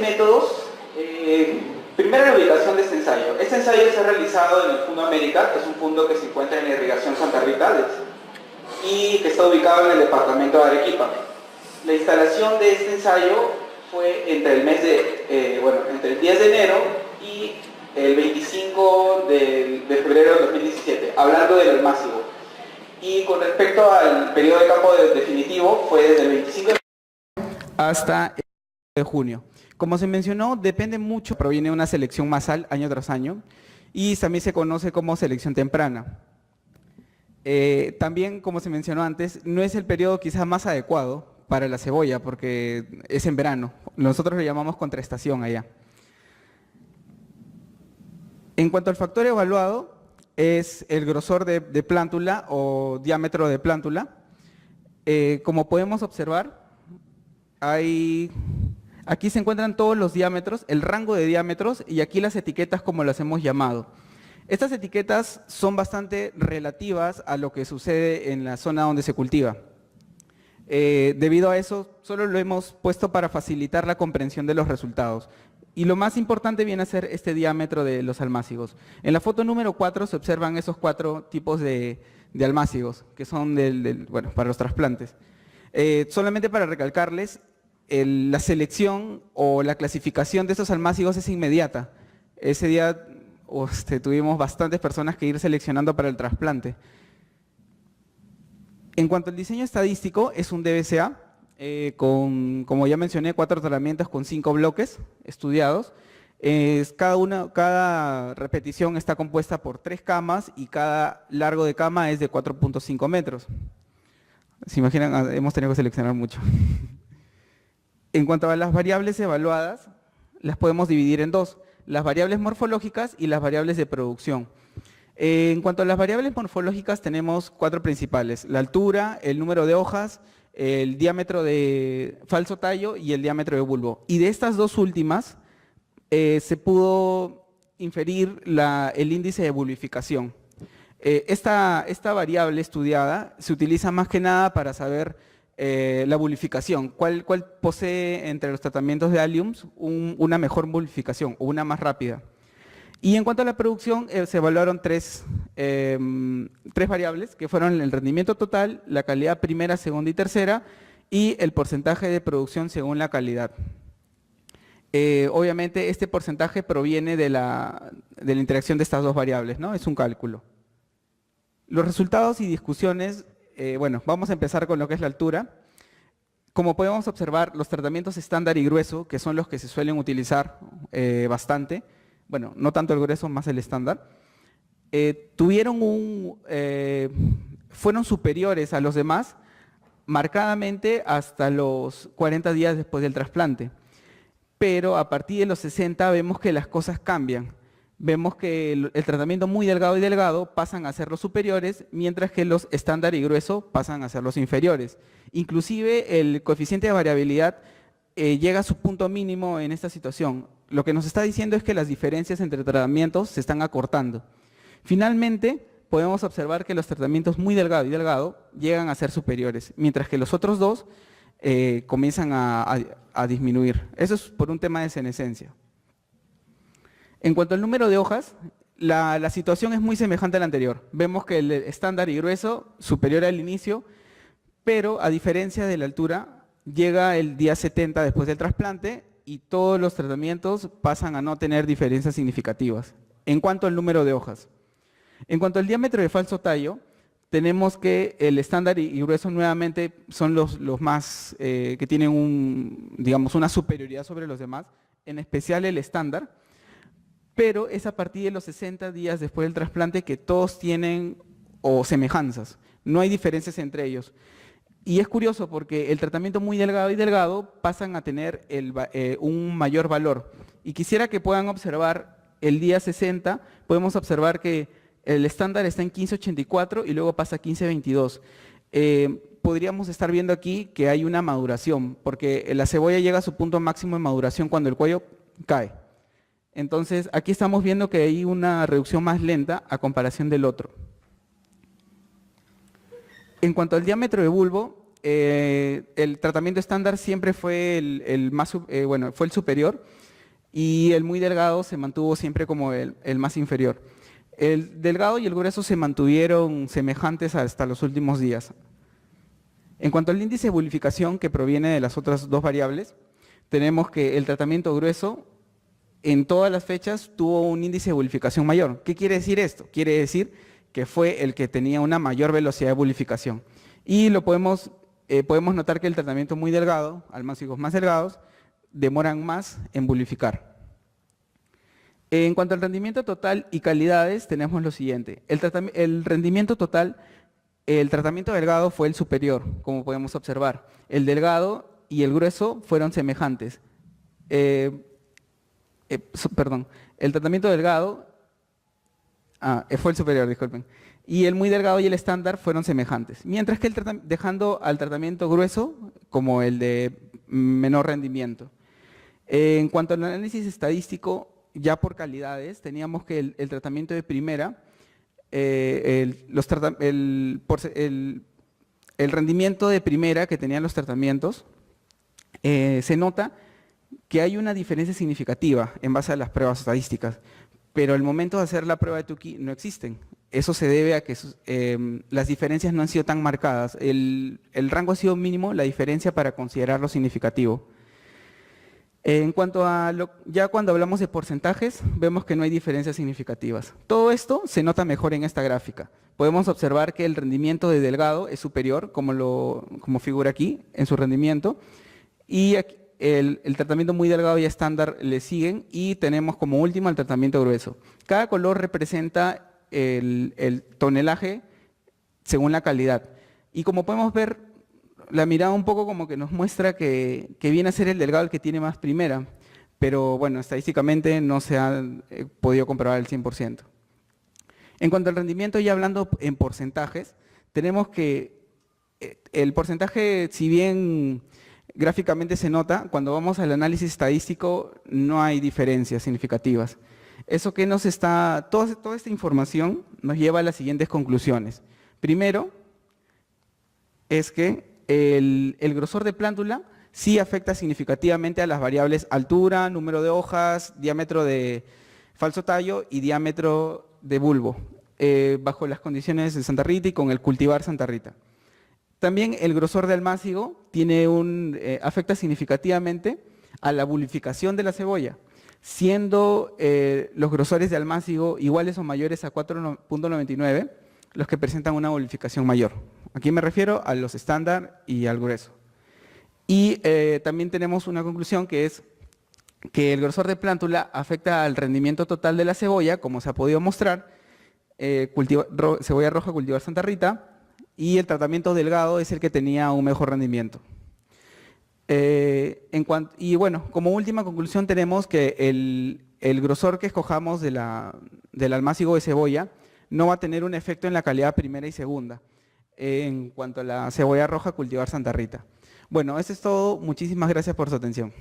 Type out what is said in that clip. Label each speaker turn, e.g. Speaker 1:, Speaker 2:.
Speaker 1: métodos. Primero, la ubicación de este ensayo. Este ensayo se ha realizado en el Fundo América, que es un fondo que se encuentra en la irrigación Santa Rita y que está ubicado en el departamento de Arequipa. La instalación de este ensayo fue entre entre el 10 de enero y el 25 de febrero de 2017, hablando del Almácigo. Y con respecto al periodo de campo definitivo, fue desde el 25 hasta el de junio. Como se mencionó, depende mucho, proviene de una selección masal año tras año y también se conoce como selección temprana. También, como se mencionó antes, no es el periodo quizás más adecuado para la cebolla porque es en verano. Nosotros lo llamamos contraestación allá. En cuanto al factor evaluado, es el grosor de plántula o diámetro de plántula. Como podemos observar, aquí se encuentran todos los diámetros, el rango de diámetros y aquí las etiquetas como las hemos llamado. Estas etiquetas son bastante relativas a lo que sucede en la zona donde se cultiva. Debido a eso, solo lo hemos puesto para facilitar la comprensión de los resultados. Y lo más importante viene a ser este diámetro de los almácigos. En la foto número 4 se observan esos 4 tipos de almácigos, que son para los trasplantes. Solamente para recalcarles, la selección o la clasificación de estos almácigos es inmediata. Ese día tuvimos bastantes personas que ir seleccionando para el trasplante. En cuanto al diseño estadístico, es un DBCA, como ya mencioné, 4 tratamientos con 5 bloques estudiados. Cada repetición está compuesta por 3 camas y cada largo de cama es de 4.5 metros. ¿Se imaginan? Hemos tenido que seleccionar mucho. En cuanto a las variables evaluadas, las podemos dividir en 2, las variables morfológicas y las variables de producción. En cuanto a las variables morfológicas, tenemos 4 principales: la altura, el número de hojas, el diámetro de falso tallo y el diámetro de bulbo. Y de estas 2 últimas, se pudo inferir el índice de bulbificación. Esta variable estudiada se utiliza más que nada para saber la bulbificación, cuál posee entre los tratamientos de Alliums una mejor bulbificación o una más rápida. Y en cuanto a la producción, se evaluaron 3 variables, que fueron el rendimiento total, la calidad primera, segunda y tercera, y el porcentaje de producción según la calidad. Obviamente, este porcentaje proviene de la interacción de estas 2 variables, ¿no? Es un cálculo. Los resultados y discusiones, vamos a empezar con lo que es la altura. Como podemos observar, los tratamientos estándar y grueso, que son los que se suelen utilizar bastante, no tanto el grueso, más el estándar, fueron superiores a los demás marcadamente hasta los 40 días después del trasplante. Pero a partir de los 60 vemos que las cosas cambian. Vemos que el tratamiento muy delgado y delgado pasan a ser los superiores, mientras que los estándar y grueso pasan a ser los inferiores. Inclusive el coeficiente de variabilidad llega a su punto mínimo en esta situación. Lo que nos está diciendo es que las diferencias entre tratamientos se están acortando. Finalmente, podemos observar que los tratamientos muy delgado y delgado llegan a ser superiores, mientras que los otros 2 comienzan a disminuir. Eso es por un tema de senescencia. En cuanto al número de hojas, la situación es muy semejante a la anterior. Vemos que el estándar y grueso superior al inicio, pero a diferencia de la altura, llega el día 70 después del trasplante y todos los tratamientos pasan a no tener diferencias significativas. En cuanto al número de hojas. En cuanto al diámetro de falso tallo, tenemos que el estándar y grueso nuevamente son los más que tienen una superioridad sobre los demás, en especial el estándar, pero es a partir de los 60 días después del trasplante que todos tienen semejanzas, no hay diferencias entre ellos. Y es curioso porque el tratamiento muy delgado y delgado pasan a tener un mayor valor. Y quisiera que puedan observar el día 60, podemos observar que el estándar está en 1584 y luego pasa a 1522. Podríamos estar viendo aquí que hay una maduración, porque la cebolla llega a su punto máximo de maduración cuando el cuello cae. Entonces, aquí estamos viendo que hay una reducción más lenta a comparación del otro. En cuanto al diámetro de bulbo, el tratamiento estándar siempre fue bueno, fue el superior y el muy delgado se mantuvo siempre como el más inferior. El delgado y el grueso se mantuvieron semejantes hasta los últimos días. En cuanto al índice de bulificación que proviene de las otras dos variables, tenemos que el tratamiento grueso en todas las fechas tuvo un índice de bulificación mayor. ¿Qué quiere decir esto? Quiere decir que fue el que tenía una mayor velocidad de bulificación. Y podemos notar que el tratamiento muy delgado, almácigos más delgados, demoran más en bulificar. En cuanto al rendimiento total y calidades, tenemos lo siguiente. El rendimiento total, el tratamiento delgado fue el superior, como podemos observar. El delgado y el grueso fueron semejantes. Perdón, el tratamiento delgado fue el superior, disculpen. Y el muy delgado y el estándar fueron semejantes. Mientras que dejando al tratamiento grueso como el de menor rendimiento. En cuanto al análisis estadístico, ya por calidades, teníamos que el tratamiento de primera, el rendimiento de primera que tenían los tratamientos, se nota que hay una diferencia significativa en base a las pruebas estadísticas, pero al momento de hacer la prueba de Tukey no existen. Eso se debe a que las diferencias no han sido tan marcadas. El rango ha sido mínimo, la diferencia para considerarlo significativo. En cuanto a ya cuando hablamos de porcentajes, vemos que no hay diferencias significativas. Todo esto se nota mejor en esta gráfica. Podemos observar que el rendimiento de delgado es superior, como figura aquí, en su rendimiento, y aquí, el tratamiento muy delgado y estándar le siguen, y tenemos como último el tratamiento grueso. Cada color representa el tonelaje según la calidad. Y como podemos ver, la mirada un poco como que nos muestra que viene a ser el delgado el que tiene más primera, pero bueno, estadísticamente no se ha podido comprobar al 100%. En cuanto al rendimiento, ya hablando en porcentajes, tenemos que el porcentaje, si bien gráficamente se nota, cuando vamos al análisis estadístico no hay diferencias significativas. Eso que toda esta información nos lleva a las siguientes conclusiones. Primero, es que el grosor de plántula sí afecta significativamente a las variables altura, número de hojas, diámetro de falso tallo y diámetro de bulbo, bajo las condiciones de Santa Rita y con el cultivar Santa Rita. También el grosor del almácigo afecta significativamente a la bulificación de la cebolla, siendo los grosores de almácigo iguales o mayores a 4.99, los que presentan una bulificación mayor. Aquí me refiero a los estándar y al grueso. Y también tenemos una conclusión que es que el grosor de plántula afecta al rendimiento total de la cebolla, como se ha podido mostrar, cebolla roja cultivar Santa Rita, y el tratamiento delgado es el que tenía un mejor rendimiento. Y bueno, como última conclusión tenemos que el grosor que escojamos del almácigo de cebolla no va a tener un efecto en la calidad primera y segunda, en cuanto a la cebolla roja cultivar Santa Rita. Bueno, eso es todo. Muchísimas gracias por su atención.